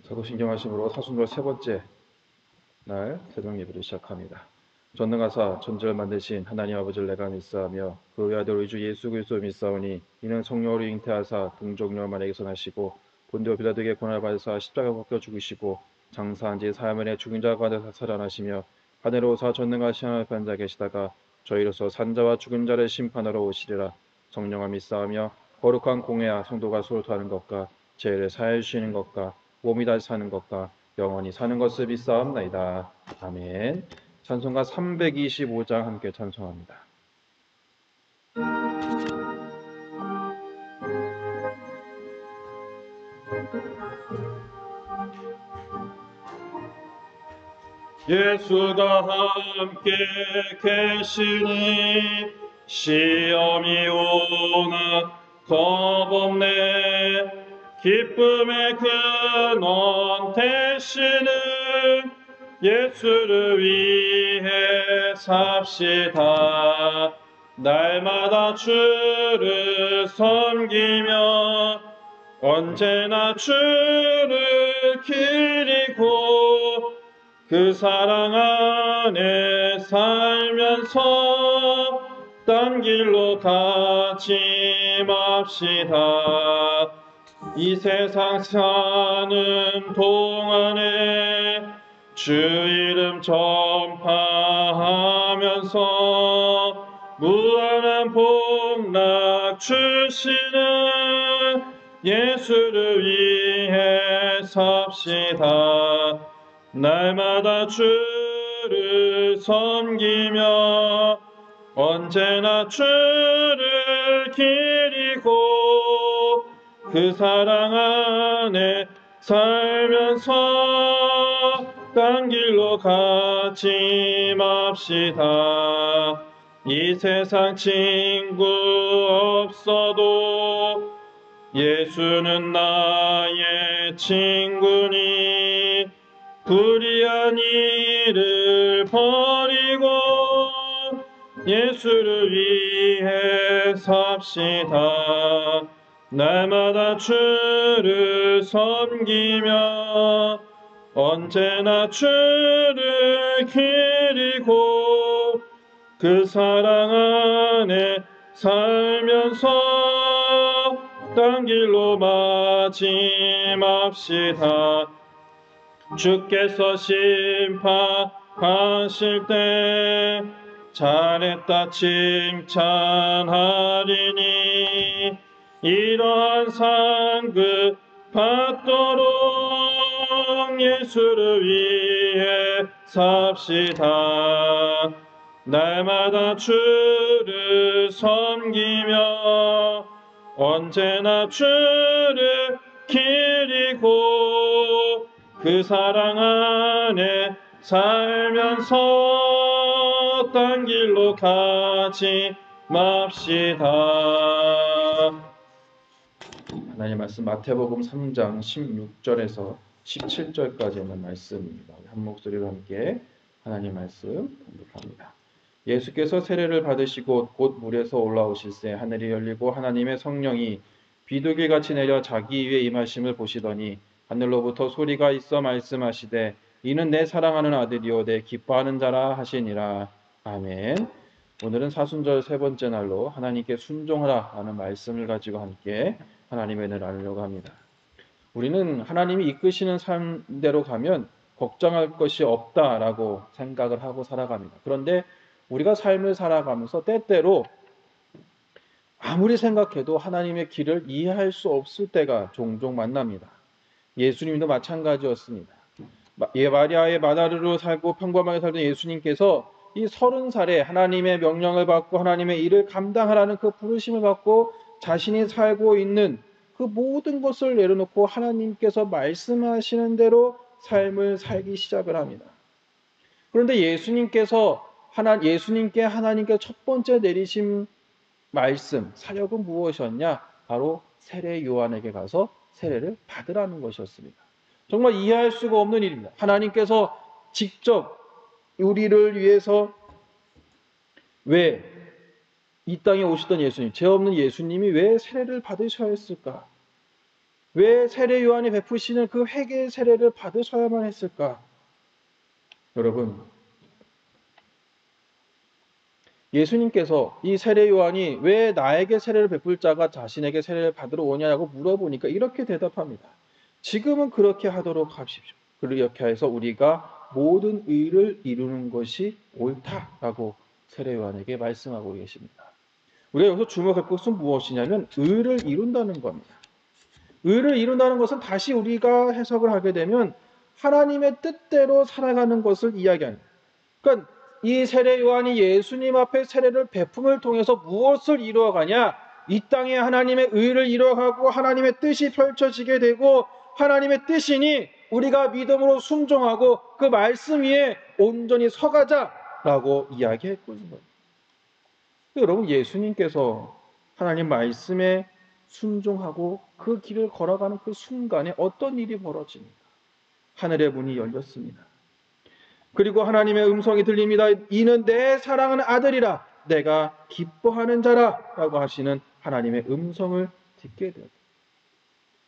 사도신경 하심으로 사순절 세 번째 날 새벽 예배를 시작합니다. 전능하사 천지를 만드신 하나님 아버지를 내가 믿사하며 그 외아들 우리 주 예수 그리스도 믿사오니 이는 성령으로 잉태하사 동정녀 마리아에게서 나시고 본디오 빌라도에게 고난을 받으사 십자가에 못 죽으시고 장사한 지 사흘 죽은 자 가운데서 살아나시며 하늘에 오사 전능하신 하나님 앉아 계시다가 저희로서 산자와 죽은 자를 심판하러 오시리라. 성령을 믿사하며 거룩한 공회와 성도가 서로 다는 것과 죄를 사하여 주시는 것과 몸이 다시 사는 것과 영원히 사는 것을 믿사옵나이다. 아멘. 찬송가 325장 함께 찬송합니다. 예수가 함께 계시니 시험이 오나 겁없네. 기쁨의 근원 되시는 예수를 위해 삽시다. 날마다 주를 섬기며 언제나 주를 기리고 그 사랑 안에 살면서 딴 길로 가지 맙시다. 이 세상 사는 동안에 주 이름 전파하면서 무한한 복락 주시는 예수를 위해 삽시다. 날마다 주를 섬기며 언제나 주를 기리고 그 사랑 안에 살면서 딴 길로 가지 맙시다. 이 세상 친구 없어도 예수는 나의 친구니 불의한 일을 버리고 예수를 위해 삽시다. 날마다 주를 섬기며 언제나 주를 기리고 그 사랑 안에 살면서 딴 길로 맞이 맙시다. 주께서 심판하실 때 잘했다 칭찬하리니 이러한 상급 받도록 예수를 위해 삽시다. 날마다 주를 섬기며 언제나 주를 기리고 그 사랑 안에 살면서 딴 길로 가지 맙시다. 하나님 말씀 마태복음 3장 16절에서 17절까지 있는 말씀입니다. 한 목소리로 함께 하나님 말씀 공독합니다. 예수께서 세례를 받으시고 곧 물에서 올라오실새 하늘이 열리고 하나님의 성령이 비둘기같이 내려 자기 위에 임하심을 보시더니 하늘로부터 소리가 있어 말씀하시되 이는 내 사랑하는 아들이요 내 기뻐하는 자라 하시니라. 아멘. 오늘은 사순절 세 번째 날로 하나님께 순종하라 라는 말씀을 가지고 함께 하나님의 은혜를 나누려고 합니다. 우리는 하나님이 이끄시는 삶대로 가면 걱정할 것이 없다라고 생각을 하고 살아갑니다. 그런데 우리가 삶을 살아가면서 때때로 아무리 생각해도 하나님의 길을 이해할 수 없을 때가 종종 만납니다. 예수님도 마찬가지였습니다. 마리아의 마다르로 살고 평범하게 살던 예수님께서 이 30살에 하나님의 명령을 받고 하나님의 일을 감당하라는 그 부르심을 받고 자신이 살고 있는 그 모든 것을 내려놓고 하나님께서 말씀하시는 대로 삶을 살기 시작을 합니다. 그런데 예수님께 하나님께 첫 번째 내리신 말씀, 사역은 무엇이었냐? 바로 세례 요한에게 가서 세례를 받으라는 것이었습니다. 정말 이해할 수가 없는 일입니다. 하나님께서 직접 우리를 위해서 왜 이 땅에 오시던 예수님, 죄 없는 예수님이 왜 세례를 받으셔야 했을까? 왜 세례 요한이 베푸시는 그 회개의 세례를 받으셔야만 했을까? 여러분, 예수님께서 이 세례 요한이 왜 나에게 세례를 베풀 자가 자신에게 세례를 받으러 오냐고 물어보니까 이렇게 대답합니다. 지금은 그렇게 하도록 하십시오. 그렇게 해서 우리가 모든 의를 이루는 것이 옳다라고 세례 요한에게 말씀하고 계십니다. 우리가 여기서 주목할 것은 무엇이냐면 의를 이룬다는 겁니다. 의를 이룬다는 것은 다시 우리가 해석을 하게 되면 하나님의 뜻대로 살아가는 것을 이야기합니다. 그러니까 이 세례 요한이 예수님 앞에 세례를 베품을 통해서 무엇을 이루어가냐? 이 땅에 하나님의 의를 이루어가고 하나님의 뜻이 펼쳐지게 되고 하나님의 뜻이니 우리가 믿음으로 순종하고 그 말씀 위에 온전히 서가자라고 이야기했거든요. 여러분, 예수님께서 하나님 말씀에 순종하고 그 길을 걸어가는 그 순간에 어떤 일이 벌어집니까? 하늘의 문이 열렸습니다. 그리고 하나님의 음성이 들립니다. 이는 내 사랑하는 아들이라 내가 기뻐하는 자라 라고 하시는 하나님의 음성을 듣게 되었다.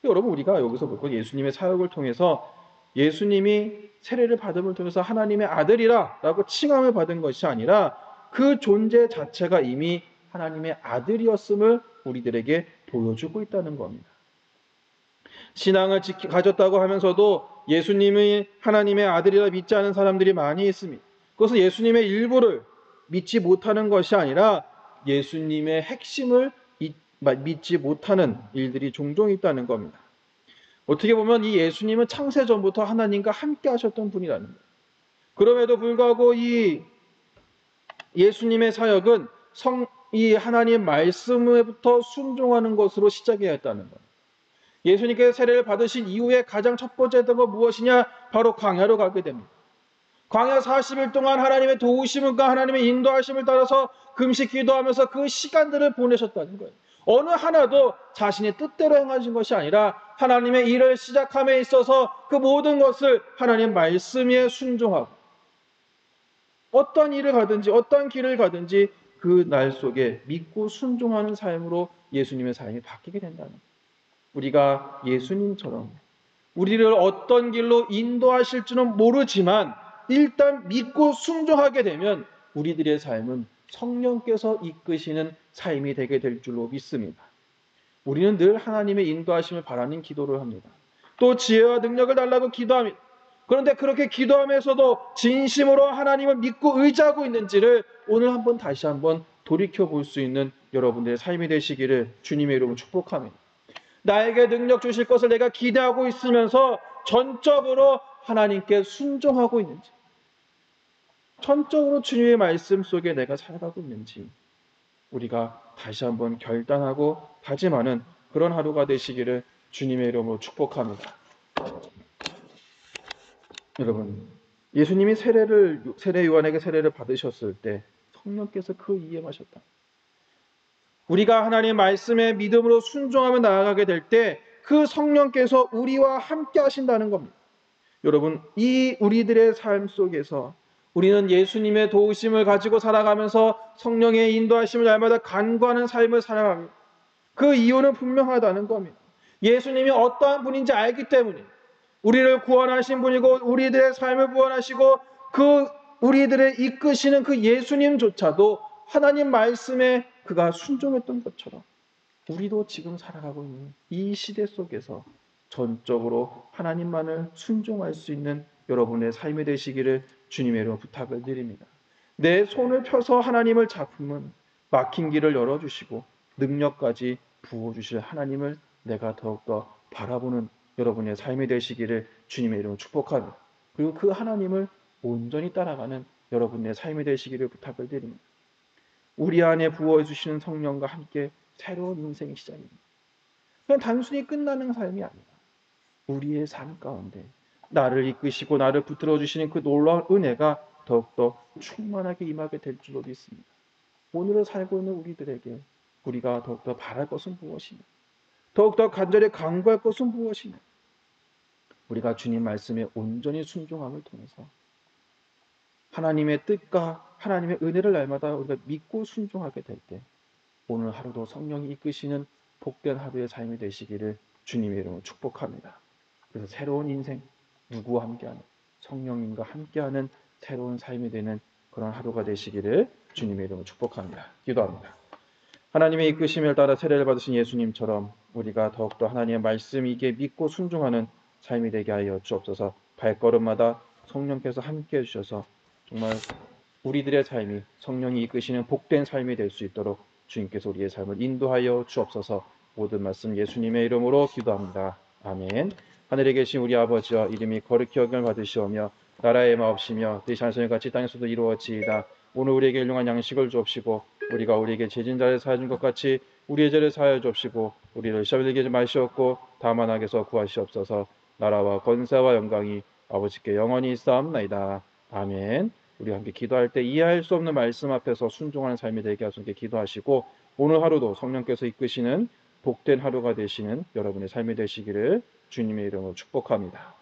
여러분, 우리가 여기서 보고 예수님의 사역을 통해서 예수님이 세례를 받음을 통해서 하나님의 아들이라 라고 칭함을 받은 것이 아니라 그 존재 자체가 이미 하나님의 아들이었음을 우리들에게 보여주고 있다는 겁니다. 신앙을 가졌다고 하면서도 예수님이 하나님의 아들이라 믿지 않은 사람들이 많이 있습니다. 그것은 예수님의 일부를 믿지 못하는 것이 아니라 예수님의 핵심을 믿지 못하는 일들이 종종 있다는 겁니다. 어떻게 보면 이 예수님은 창세전부터 하나님과 함께 하셨던 분이라는 거예요. 그럼에도 불구하고 이 예수님의 사역은 이 하나님 말씀에부터 순종하는 것으로 시작해야 했다는 거예요. 예수님께서 세례를 받으신 이후에 가장 첫 번째 했던 건 무엇이냐? 바로 광야로 가게 됩니다. 광야 40일 동안 하나님의 도우심과 하나님의 인도하심을 따라서 금식 기도하면서 그 시간들을 보내셨다는 거예요. 어느 하나도 자신의 뜻대로 행하신 것이 아니라 하나님의 일을 시작함에 있어서 그 모든 것을 하나님 말씀에 순종하고 어떤 일을 가든지 어떤 길을 가든지 그 날 속에 믿고 순종하는 삶으로 예수님의 삶이 바뀌게 된다는 거예요. 우리가 예수님처럼 우리를 어떤 길로 인도하실지는 모르지만 일단 믿고 순종하게 되면 우리들의 삶은 성령께서 이끄시는 삶이 되게 될 줄로 믿습니다. 우리는 늘 하나님의 인도하심을 바라는 기도를 합니다. 또 지혜와 능력을 달라고 기도합니다. 그런데 그렇게 기도하면서도 진심으로 하나님을 믿고 의지하고 있는지를 오늘 다시 한번 돌이켜볼 수 있는 여러분들의 삶이 되시기를 주님의 이름으로 축복합니다. 나에게 능력 주실 것을 내가 기대하고 있으면서 전적으로 하나님께 순종하고 있는지, 전적으로 주님의 말씀 속에 내가 살아가고 있는지 우리가 다시 한번 결단하고 다짐하는 그런 하루가 되시기를 주님의 이름으로 축복합니다. 여러분, 예수님이 세례 요한에게 세례를 받으셨을 때 성령께서 그 이행하셨다. 우리가 하나님의 말씀에 믿음으로 순종하며 나아가게 될 때 그 성령께서 우리와 함께 하신다는 겁니다. 여러분, 이 우리들의 삶 속에서 우리는 예수님의 도우심을 가지고 살아가면서 성령의 인도하심을 날마다 간구하는 삶을 살아갑니다. 그 이유는 분명하다는 겁니다. 예수님이 어떠한 분인지 알기 때문에 우리를 구원하신 분이고 우리들의 삶을 구원하시고 그 우리들의 이끄시는 그 예수님조차도 하나님 말씀에 그가 순종했던 것처럼 우리도 지금 살아가고 있는 이 시대 속에서 전적으로 하나님만을 순종할 수 있는 여러분의 삶이 되시기를 주님의 이름으로 부탁을 드립니다. 내 손을 펴서 하나님을 잡으면 막힌 길을 열어주시고 능력까지 부어주실 하나님을 내가 더욱더 바라보는 여러분의 삶이 되시기를 주님의 이름으로 축복합니다. 그리고 그 하나님을 온전히 따라가는 여러분의 삶이 되시기를 부탁을 드립니다. 우리 안에 부어주시는 성령과 함께 새로운 인생의 시작입니다. 그냥 단순히 끝나는 삶이 아니라 우리의 삶 가운데 나를 이끄시고 나를 붙들어 주시는 그 놀라운 은혜가 더욱더 충만하게 임하게 될 줄로 믿습니다. 오늘을 살고 있는 우리들에게 우리가 더욱더 바랄 것은 무엇이냐? 더욱더 간절히 간구할 것은 무엇이냐? 우리가 주님 말씀에 온전히 순종함을 통해서 하나님의 뜻과 하나님의 은혜를 날마다 우리가 믿고 순종하게 될 때 오늘 하루도 성령이 이끄시는 복된 하루의 삶이 되시기를 주님의 이름으로 축복합니다. 그래서 새로운 인생, 누구와 함께하는, 성령님과 함께하는 새로운 삶이 되는 그런 하루가 되시기를 주님의 이름으로 축복합니다. 기도합니다. 하나님의 이끄심을 따라 세례를 받으신 예수님처럼 우리가 더욱더 하나님의 말씀이기에 믿고 순종하는 삶이 되게 하여 주옵소서. 발걸음마다 성령께서 함께해 주셔서 정말 우리들의 삶이 성령이 이끄시는 복된 삶이 될 수 있도록 주님께서 우리의 삶을 인도하여 주옵소서. 모든 말씀 예수님의 이름으로 기도합니다. 아멘. 하늘에 계신 우리 아버지여, 이름이 거룩히 여김을 받으시오며 나라의 마옵시며 뜻이 하늘에 같이 땅에서도 이루어지이다. 오늘 우리에게 일용할 양식을 주옵시고 우리가 우리에게 죄진 자를 사하여 준 것 같이 우리의 죄를 사하여 주옵시고 우리를 시험에 들게 하지 마시옵고 다만 악에서 구하시옵소서. 나라와 권세와 영광이 아버지께 영원히 있사옵나이다. 아멘. 우리 함께 기도할 때 이해할 수 없는 말씀 앞에서 순종하는 삶이 되게 하소서. 기도하시고 오늘 하루도 성령께서 이끄시는 복된 하루가 되시는 여러분의 삶이 되시기를 주님의 이름으로 축복합니다.